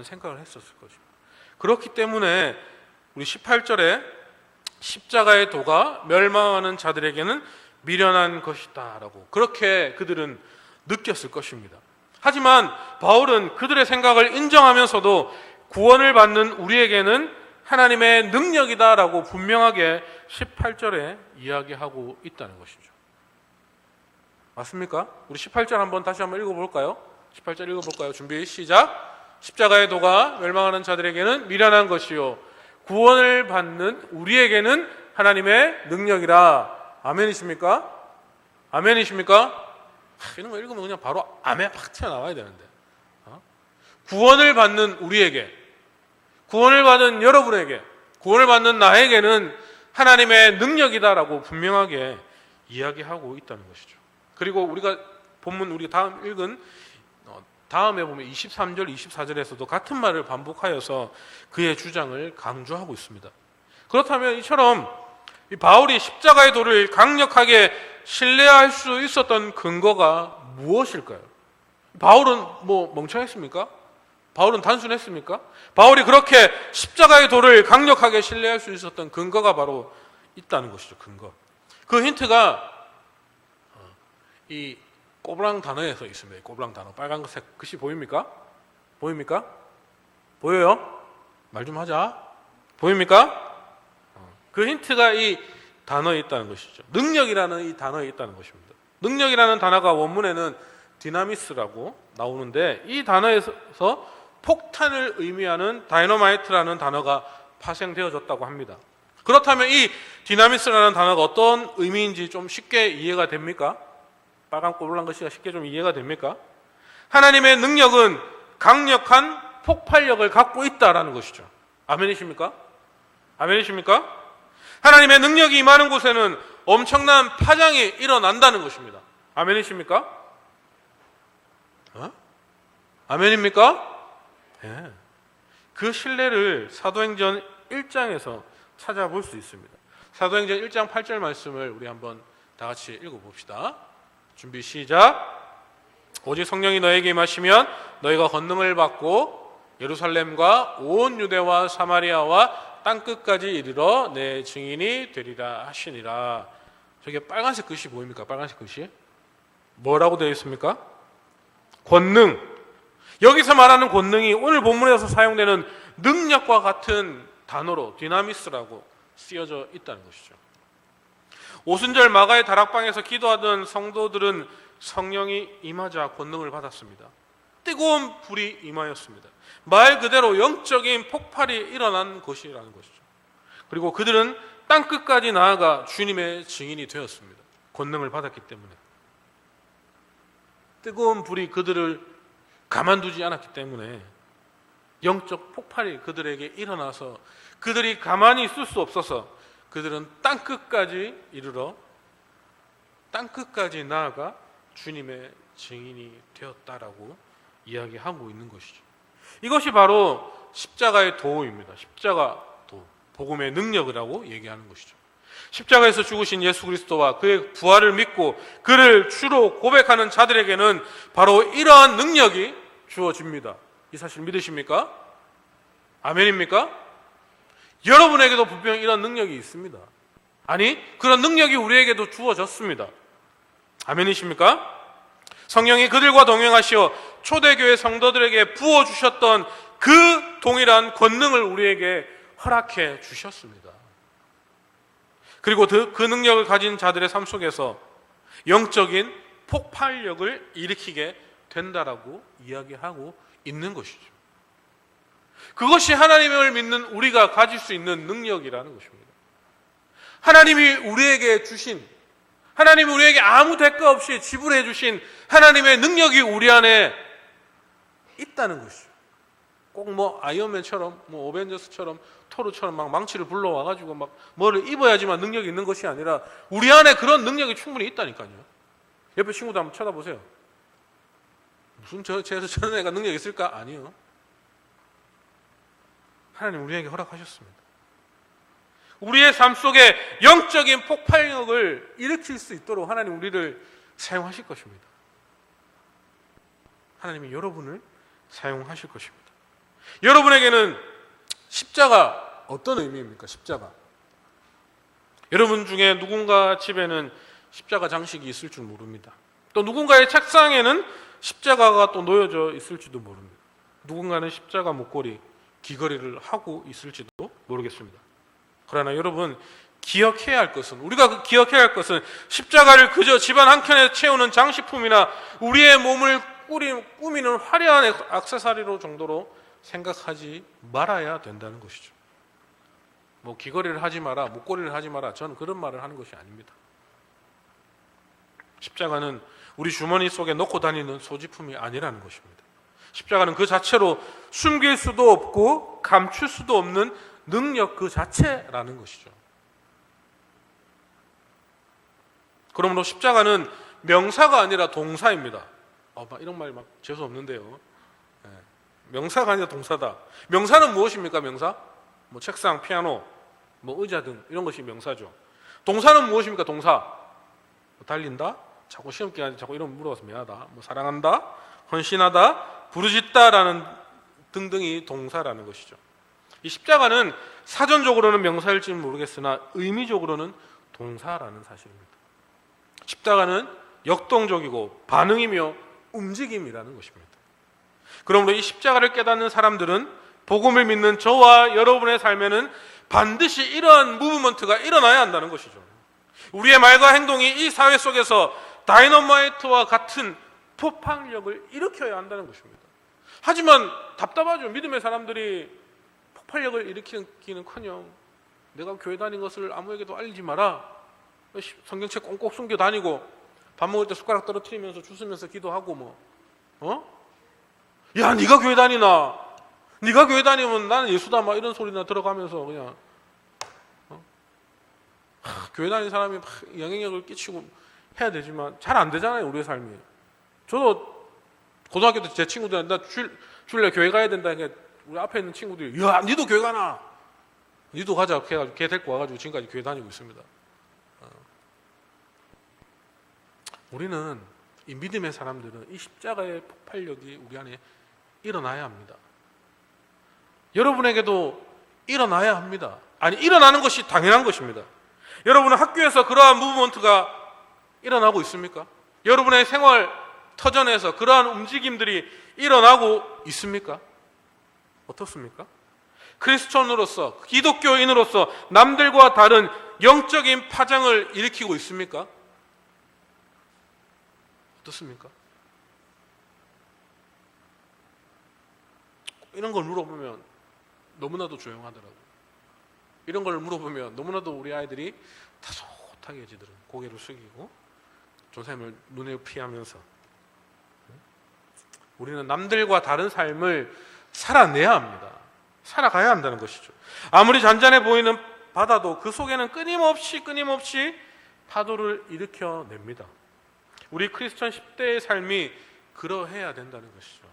생각을 했었을 것입니다. 그렇기 때문에 우리 18절에 십자가의 도가 멸망하는 자들에게는 미련한 것이다라고 그렇게 그들은 느꼈을 것입니다. 하지만 바울은 그들의 생각을 인정하면서도 구원을 받는 우리에게는 하나님의 능력이다라고 분명하게 18절에 이야기하고 있다는 것이죠. 맞습니까? 우리 18절 다시 한번 읽어볼까요? 18절 읽어볼까요? 준비 시작. 십자가의 도가 멸망하는 자들에게는 미련한 것이요 구원을 받는 우리에게는 하나님의 능력이라. 아멘이십니까? 아멘이십니까? 이런 거 읽으면 그냥 바로 아멘 팍 튀어나와야 되는데, 구원을 받는 우리에게, 구원을 받은 여러분에게, 구원을 받는 나에게는 하나님의 능력이다라고 분명하게 이야기하고 있다는 것이죠. 그리고 우리가 본문 우리가 다음 읽은 다음에 보면 23절, 24절에서도 같은 말을 반복하여서 그의 주장을 강조하고 있습니다. 그렇다면 이처럼 이 바울이 십자가의 도를 강력하게 신뢰할 수 있었던 근거가 무엇일까요? 바울은 뭐 멍청했습니까? 바울은 단순했습니까? 바울이 그렇게 십자가의 도를 강력하게 신뢰할 수 있었던 근거가 바로 있다는 것이죠. 근거. 그 힌트가 이 꼬부랑 단어에서 있습니다. 꼬부랑 단어. 빨간색 글씨 보입니까? 보입니까? 보여요? 말 좀 하자. 보입니까? 그 힌트가 이 단어에 있다는 것이죠. 능력이라는 이 단어에 있다는 것입니다. 능력이라는 단어가 원문에는 디나미스라고 나오는데 이 단어에서 폭탄을 의미하는 다이너마이트라는 단어가 파생되어졌다고 합니다. 그렇다면 이 디나미스라는 단어가 어떤 의미인지 좀 쉽게 이해가 됩니까? 빨간 꼬불란 것이 쉽게 좀 이해가 됩니까? 하나님의 능력은 강력한 폭발력을 갖고 있다라는 것이죠. 아멘이십니까? 아멘이십니까? 하나님의 능력이 임하는 곳에는 엄청난 파장이 일어난다는 것입니다. 아멘이십니까? 아멘입니까? 네. 그 신뢰를 사도행전 1장에서 찾아볼 수 있습니다. 사도행전 1장 8절 말씀을 우리 한번 다 같이 읽어봅시다. 준비 시작. 오직 성령이 너에게 임하시면 너희가 권능을 받고 예루살렘과 온 유대와 사마리아와 땅끝까지 이르러 내 증인이 되리라 하시니라. 저게 빨간색 글씨 보입니까? 빨간색 글씨 뭐라고 되어 있습니까? 권능. 여기서 말하는 권능이 오늘 본문에서 사용되는 능력과 같은 단어로 디나미스라고 쓰여져 있다는 것이죠. 오순절 마가의 다락방에서 기도하던 성도들은 성령이 임하자 권능을 받았습니다. 뜨거운 불이 임하였습니다. 말 그대로 영적인 폭발이 일어난 것이라는 것이죠. 그리고 그들은 땅끝까지 나아가 주님의 증인이 되었습니다. 권능을 받았기 때문에. 뜨거운 불이 그들을 가만두지 않았기 때문에 영적 폭발이 그들에게 일어나서 그들이 가만히 있을 수 없어서 그들은 땅끝까지 이르러 땅끝까지 나아가 주님의 증인이 되었다라고 이야기하고 있는 것이죠. 이것이 바로 십자가의 도입니다. 십자가 도, 복음의 능력이라고 얘기하는 것이죠. 십자가에서 죽으신 예수 그리스도와 그의 부활을 믿고 그를 주로 고백하는 자들에게는 바로 이러한 능력이 주어집니다. 이 사실 믿으십니까? 아멘입니까? 여러분에게도 분명히 이런 능력이 있습니다. 아니, 그런 능력이 우리에게도 주어졌습니다. 아멘이십니까? 성령이 그들과 동행하시어 초대교회 성도들에게 부어주셨던 그 동일한 권능을 우리에게 허락해 주셨습니다. 그리고 그 능력을 가진 자들의 삶 속에서 영적인 폭발력을 일으키게 된다라고 이야기하고 있는 것이죠. 그것이 하나님을 믿는 우리가 가질 수 있는 능력이라는 것입니다. 하나님이 우리에게 주신, 하나님이 우리에게 아무 대가 없이 지불해 주신 하나님의 능력이 우리 안에 있다는 것이죠. 꼭 뭐 아이언맨처럼, 뭐 어벤져스처럼, 토르처럼 막 망치를 불러와가지고 막 뭐를 입어야지만 능력이 있는 것이 아니라 우리 안에 그런 능력이 충분히 있다니까요. 옆에 친구도 한번 쳐다보세요. 무슨 저런 애가 능력이 있을까? 아니요. 하나님 우리에게 허락하셨습니다. 우리의 삶 속에 영적인 폭발력을 일으킬 수 있도록 하나님 우리를 사용하실 것입니다. 하나님이 여러분을 사용하실 것입니다. 여러분에게는 십자가 어떤 의미입니까? 십자가. 여러분 중에 누군가 집에는 십자가 장식이 있을 줄 모릅니다. 또 누군가의 책상에는 십자가가 또 놓여져 있을지도 모릅니다. 누군가는 십자가 목걸이, 귀걸이를 하고 있을지도 모르겠습니다. 그러나 여러분, 기억해야 할 것은, 우리가 기억해야 할 것은 십자가를 그저 집안 한켠에 채우는 장식품이나 우리의 몸을 꾸미는 화려한 액세서리로 정도로 생각하지 말아야 된다는 것이죠. 뭐 귀걸이를 하지 마라, 목걸이를 하지 마라, 저는 그런 말을 하는 것이 아닙니다. 십자가는 우리 주머니 속에 넣고 다니는 소지품이 아니라는 것입니다. 십자가는 그 자체로 숨길 수도 없고 감출 수도 없는 능력 그 자체라는 것이죠. 그러므로 십자가는 명사가 아니라 동사입니다. 이런 말 막 재수 없는데요. 명사가 아니라 동사다. 명사는 무엇입니까? 명사? 뭐 책상, 피아노, 뭐 의자 등 이런 것이 명사죠. 동사는 무엇입니까? 동사. 뭐 달린다? 자꾸 시험 기간에 자꾸 이런 물어봐서 미안하다. 뭐 사랑한다, 헌신하다, 부르짖다라는 등등이 동사라는 것이죠. 이 십자가는 사전적으로는 명사일지는 모르겠으나 의미적으로는 동사라는 사실입니다. 십자가는 역동적이고 반응이며 움직임이라는 것입니다. 그러므로 이 십자가를 깨닫는 사람들은 복음을 믿는 저와 여러분의 삶에는 반드시 이러한 무브먼트가 일어나야 한다는 것이죠. 우리의 말과 행동이 이 사회 속에서 다이너마이트와 같은 폭발력을 일으켜야 한다는 것입니다. 하지만 답답하죠. 믿음의 사람들이 폭발력을 일으키기는커녕 내가 교회 다닌 것을 아무에게도 알리지 마라, 성경책 꽁꽁 숨겨 다니고 밥 먹을 때 숟가락 떨어뜨리면서 주스면서 기도하고 야, 네가 교회 다니나? 네가 교회 다니면 나는 예수다, 막 이런 소리나 들어가면서 그냥 교회 다니는 사람이 막 영향력을 끼치고 해야 되지만 잘 안 되잖아요, 우리의 삶이. 저도 고등학교 때 제 친구들한테 나 주일날 교회 가야 된다 하니까 우리 앞에 있는 친구들이 야, 니도 교회 가나? 니도 가자 해가지고 걔 데리고 와가지고 지금까지 교회 다니고 있습니다. 우리는, 이 믿음의 사람들은 이 십자가의 폭발력이 우리 안에 일어나야 합니다. 여러분에게도 일어나야 합니다. 아니, 일어나는 것이 당연한 것입니다. 여러분은 학교에서 그러한 무브먼트가 일어나고 있습니까? 여러분의 생활 터전에서 그러한 움직임들이 일어나고 있습니까? 어떻습니까? 크리스천으로서, 기독교인으로서 남들과 다른 영적인 파장을 일으키고 있습니까? 어떻습니까? 이런 걸 물어보면 너무나도 조용하더라고요. 이런 걸 물어보면 너무나도 우리 아이들이 다소곳하게 지들은 고개를 숙이고 선생님을 눈에 피하면서, 우리는 남들과 다른 삶을 살아내야 합니다. 살아가야 한다는 것이죠. 아무리 잔잔해 보이는 바다도 그 속에는 끊임없이 파도를 일으켜냅니다. 우리 크리스천 10대의 삶이 그러해야 된다는 것이죠.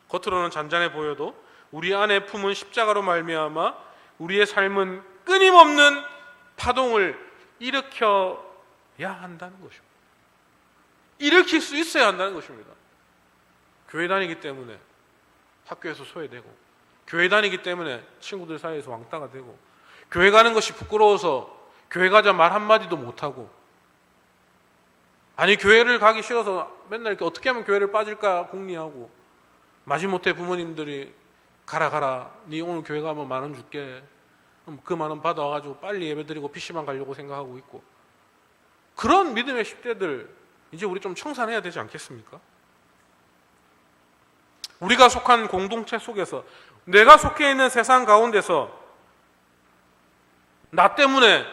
겉으로는 잔잔해 보여도 우리 안에 품은 십자가로 말미암아 우리의 삶은 끊임없는 파동을 일으켜야 한다는 것입니다. 일으킬 수 있어야 한다는 것입니다. 교회 다니기 때문에 학교에서 소외되고, 교회 다니기 때문에 친구들 사이에서 왕따가 되고, 교회 가는 것이 부끄러워서 교회 가자 말 한마디도 못하고, 아니 교회를 가기 싫어서 맨날 이렇게 어떻게 하면 교회를 빠질까 궁리하고, 마지못해 부모님들이 가라 네 오늘 교회 가면 10,000원 줄게, 그 10,000원 받아와가지고 빨리 예배드리고 PC방 가려고 생각하고 있고, 그런 믿음의 10대들 이제 우리 좀 청산해야 되지 않겠습니까? 우리가 속한 공동체 속에서, 내가 속해 있는 세상 가운데서 나 때문에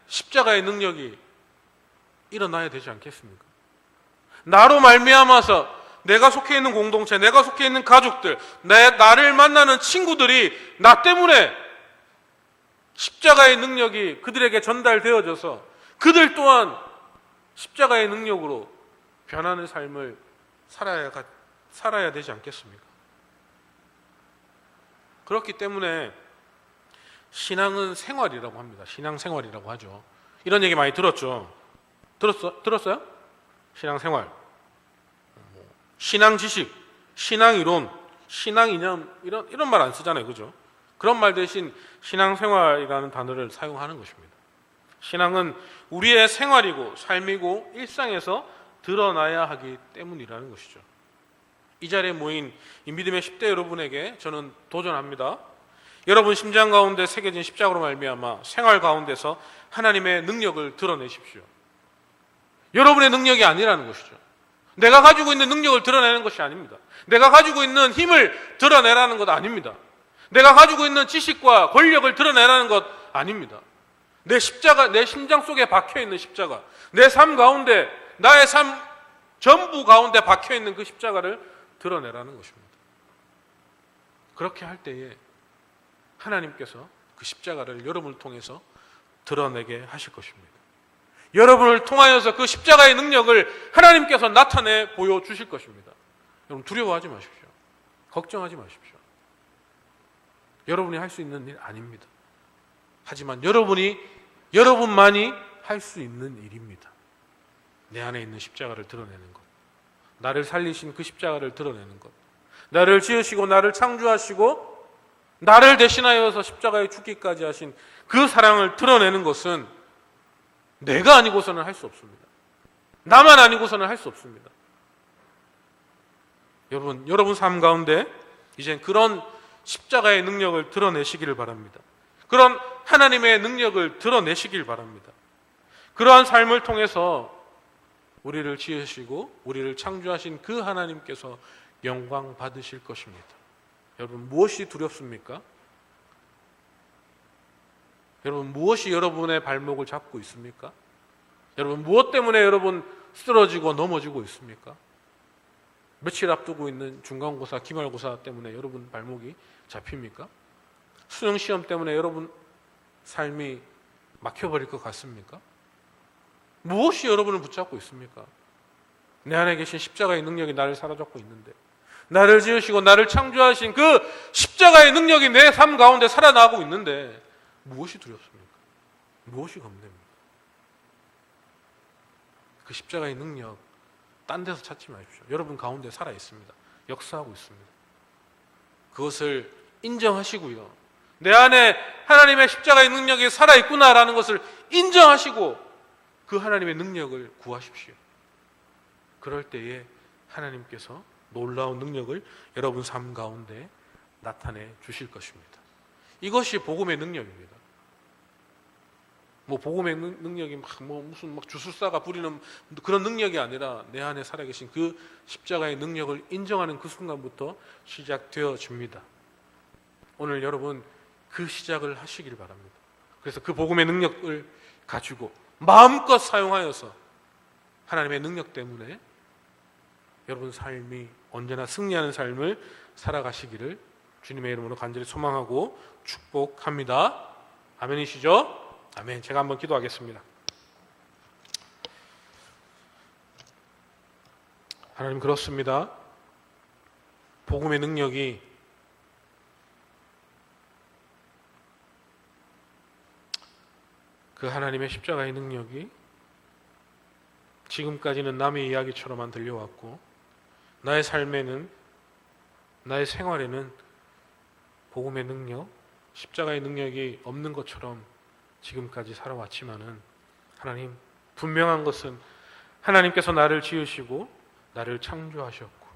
십자가의 능력이 일어나야 되지 않겠습니까? 나로 말미암아서 내가 속해 있는 공동체, 내가 속해 있는 가족들, 나를 만나는 친구들이 나 때문에 십자가의 능력이 그들에게 전달되어져서 그들 또한 십자가의 능력으로 변하는 삶을 살아야 되지 않겠습니까? 그렇기 때문에 신앙은 생활이라고 합니다. 신앙생활이라고 하죠. 이런 얘기 많이 들었죠. 들었어요? 신앙생활, 신앙 지식, 신앙 이론, 신앙 이념, 이런 말 안 쓰잖아요, 그죠? 그런 말 대신 신앙생활이라는 단어를 사용하는 것입니다. 신앙은 우리의 생활이고 삶이고 일상에서 드러나야 하기 때문이라는 것이죠. 이 자리에 모인 이 믿음의 10대 여러분에게 저는 도전합니다. 여러분 심장 가운데 새겨진 십자가로 말미암아 생활 가운데서 하나님의 능력을 드러내십시오. 여러분의 능력이 아니라는 것이죠. 내가 가지고 있는 능력을 드러내는 것이 아닙니다. 내가 가지고 있는 힘을 드러내라는 것 아닙니다. 내가 가지고 있는 지식과 권력을 드러내라는 것 아닙니다. 내 십자가, 내 심장 속에 박혀있는 십자가, 내 삶 가운데, 나의 삶 전부 가운데 박혀있는 그 십자가를 드러내라는 것입니다. 그렇게 할 때에 하나님께서 그 십자가를 여러분을 통해서 드러내게 하실 것입니다. 여러분을 통하여서 그 십자가의 능력을 하나님께서 나타내 보여주실 것입니다. 여러분 두려워하지 마십시오. 걱정하지 마십시오. 여러분이 할 수 있는 일 아닙니다. 하지만 여러분만이 할 수 있는 일입니다. 내 안에 있는 십자가를 드러내는 것, 나를 살리신 그 십자가를 드러내는 것, 나를 지으시고 나를 창조하시고 나를 대신하여서 십자가에 죽기까지 하신 그 사랑을 드러내는 것은 내가 아니고서는 할 수 없습니다. 나만 아니고서는 할 수 없습니다. 여러분 삶 가운데 이젠 그런 십자가의 능력을 드러내시기를 바랍니다. 그런 하나님의 능력을 드러내시길 바랍니다. 그러한 삶을 통해서 우리를 지으시고 우리를 창조하신 그 하나님께서 영광 받으실 것입니다. 여러분 무엇이 두렵습니까? 여러분 무엇이 여러분의 발목을 잡고 있습니까? 여러분 무엇 때문에 여러분 쓰러지고 넘어지고 있습니까? 며칠 앞두고 있는 중간고사, 기말고사 때문에 여러분 발목이 잡힙니까? 수능시험 때문에 여러분 삶이 막혀버릴 것 같습니까? 무엇이 여러분을 붙잡고 있습니까? 내 안에 계신 십자가의 능력이 나를 사로잡고 있는데, 나를 지으시고 나를 창조하신 그 십자가의 능력이 내 삶 가운데 살아나고 있는데 무엇이 두렵습니까? 무엇이 겁냅니까? 그 십자가의 능력 딴 데서 찾지 마십시오. 여러분 가운데 살아 있습니다. 역사하고 있습니다. 그것을 인정하시고요, 내 안에 하나님의 십자가의 능력이 살아있구나라는 것을 인정하시고 그 하나님의 능력을 구하십시오. 그럴 때에 하나님께서 놀라운 능력을 여러분 삶 가운데 나타내 주실 것입니다. 이것이 복음의 능력입니다. 복음의 능력이 무슨 주술사가 부리는 그런 능력이 아니라 내 안에 살아계신 그 십자가의 능력을 인정하는 그 순간부터 시작되어집니다. 오늘 여러분 그 시작을 하시길 바랍니다. 그래서 그 복음의 능력을 가지고 마음껏 사용하여서 하나님의 능력 때문에 여러분 삶이 언제나 승리하는 삶을 살아가시기를 주님의 이름으로 간절히 소망하고 축복합니다. 아멘이시죠? 아멘. 제가 한번 기도하겠습니다. 하나님, 그렇습니다. 복음의 능력이 그 하나님의 십자가의 능력이 지금까지는 남의 이야기처럼만 들려왔고, 나의 삶에는, 나의 생활에는 복음의 능력, 십자가의 능력이 없는 것처럼 지금까지 살아왔지만은, 하나님, 분명한 것은 하나님께서 나를 지으시고 나를 창조하셨고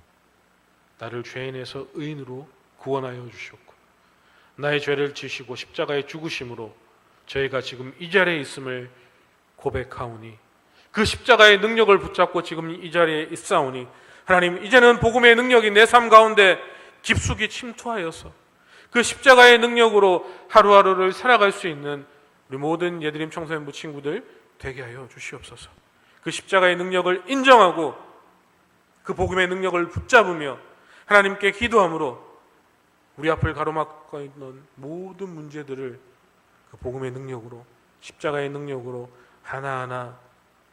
나를 죄인에서 의인으로 구원하여 주셨고 나의 죄를 지시고 십자가에 죽으심으로 저희가 지금 이 자리에 있음을 고백하오니, 그 십자가의 능력을 붙잡고 지금 이 자리에 있사오니, 하나님, 이제는 복음의 능력이 내 삶 가운데 깊숙이 침투하여서 그 십자가의 능력으로 하루하루를 살아갈 수 있는 우리 모든 예드림 청소년부 친구들 되게 하여 주시옵소서. 그 십자가의 능력을 인정하고 그 복음의 능력을 붙잡으며 하나님께 기도함으로 우리 앞을 가로막고 있는 모든 문제들을 그 복음의 능력으로, 십자가의 능력으로 하나하나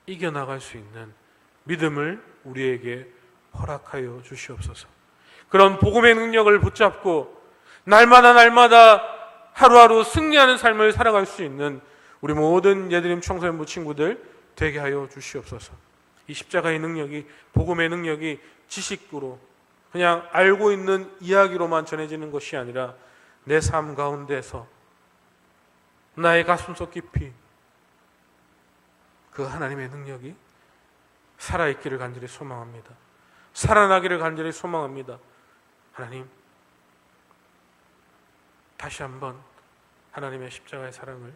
이겨나갈 수 있는 믿음을 우리에게 허락하여 주시옵소서. 그런 복음의 능력을 붙잡고 날마다 하루하루 승리하는 삶을 살아갈 수 있는 우리 모든 예드림 청소년부 친구들 되게 하여 주시옵소서. 이 십자가의 능력이, 복음의 능력이 지식으로 그냥 알고 있는 이야기로만 전해지는 것이 아니라 내 삶 가운데서 나의 가슴속 깊이 그 하나님의 능력이 살아있기를 간절히 소망합니다. 살아나기를 간절히 소망합니다. 하나님, 다시 한번 하나님의 십자가의 사랑을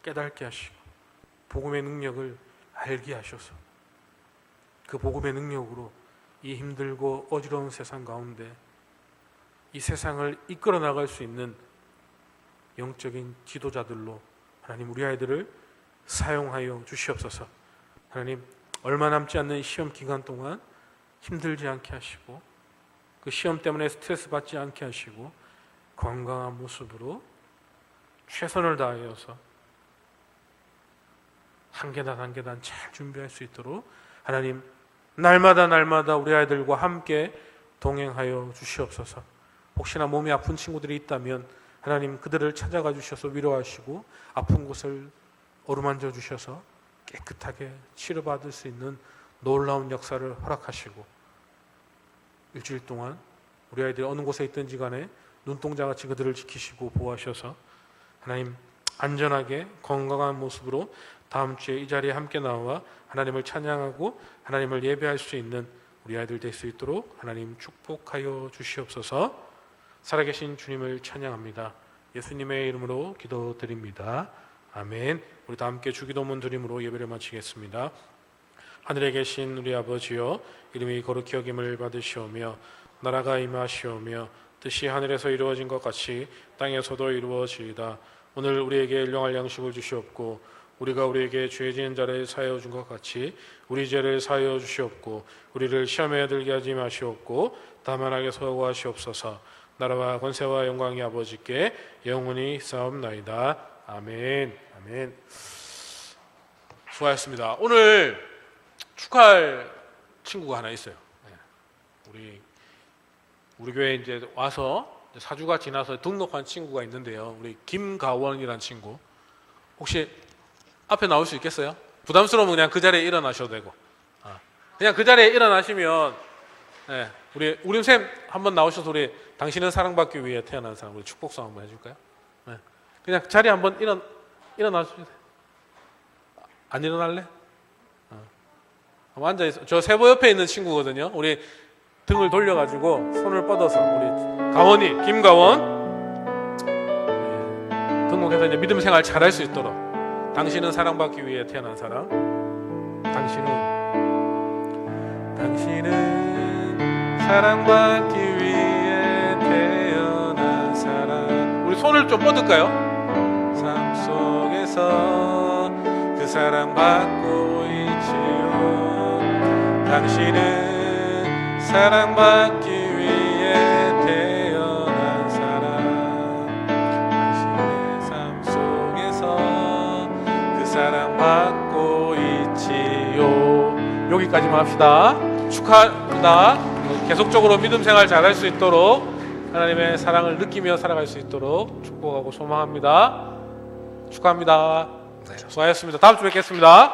깨닫게 하시고 복음의 능력을 알게 하셔서 그 복음의 능력으로 이 힘들고 어지러운 세상 가운데 이 세상을 이끌어 나갈 수 있는 영적인 지도자들로 하나님 우리 아이들을 사용하여 주시옵소서. 하나님 얼마 남지 않는 시험 기간 동안 힘들지 않게 하시고 그 시험 때문에 스트레스 받지 않게 하시고 건강한 모습으로 최선을 다하여서 한 계단 한 계단 잘 준비할 수 있도록 하나님 날마다 우리 아이들과 함께 동행하여 주시옵소서. 혹시나 몸이 아픈 친구들이 있다면 하나님 그들을 찾아가 주셔서 위로하시고 아픈 곳을 어루만져 주셔서 깨끗하게 치료받을 수 있는 놀라운 역사를 허락하시고 일주일 동안 우리 아이들이 어느 곳에 있든지 간에 눈동자같이 그들을 지키시고 보호하셔서 하나님 안전하게 건강한 모습으로 다음 주에 이 자리에 함께 나와 하나님을 찬양하고 하나님을 예배할 수 있는 우리 아이들 될 수 있도록 하나님 축복하여 주시옵소서. 살아계신 주님을 찬양합니다. 예수님의 이름으로 기도드립니다. 아멘. 우리 다 함께 주기도문 드림으로 예배를 마치겠습니다. 하늘에 계신 우리 아버지여, 이름이 거룩히 여김을 받으시오며 나라가 임하시오며 뜻이 하늘에서 이루어진 것 같이 땅에서도 이루어지이다. 오늘 우리에게 일용할 양식을 주시옵고 우리가 우리에게 죄 지은 자를 사하여 준 것 같이 우리 죄를 사하여 주시옵고 우리를 시험에 들게 하지 마시옵고 다만 악에서 구하시옵소서. 나라와 권세와 영광이 아버지께 영원히 싸움나이다. 아멘. 아멘. 수고하셨습니다. 오늘 축하할 친구가 하나 있어요. 우리 교회에 이제 와서 4주가 지나서 등록한 친구가 있는데요. 우리 김가원이라는 친구. 혹시 앞에 나올 수 있겠어요? 부담스러우면 그냥 그 자리에 일어나셔도 되고. 그냥 그 자리에 일어나시면, 우리 쌤 한번 나오셔서 우리 당신은 사랑받기 위해 태어난 사람, 우리 축복성 한번 해줄까요? 그냥 자리에 한번 일어나주세요. 안 일어날래? 한번 앉아있어. 저 세보 옆에 있는 친구거든요. 우리 등을 돌려가지고 손을 뻗어서 우리 가원이, 김가원 등록해서 이제 믿음 생활 잘할 수 있도록. 당신은 사랑받기 위해 태어난 사람. 당신은 사랑받기 위해 태어난 사람. 우리 손을 좀 뻗을까요? 삶 속에서 그 사랑받고 있지요. 당신은 사랑받기 위해 태어난 사람. 당신의 삶 속에서 그 사랑받고 있지요. 여기까지만 합시다. 축하합니다. 계속적으로 믿음 생활 잘할 수 있도록 하나님의 사랑을 느끼며 살아갈 수 있도록 축복하고 소망합니다. 축하합니다. 수고하셨습니다. 다음 주에 뵙겠습니다.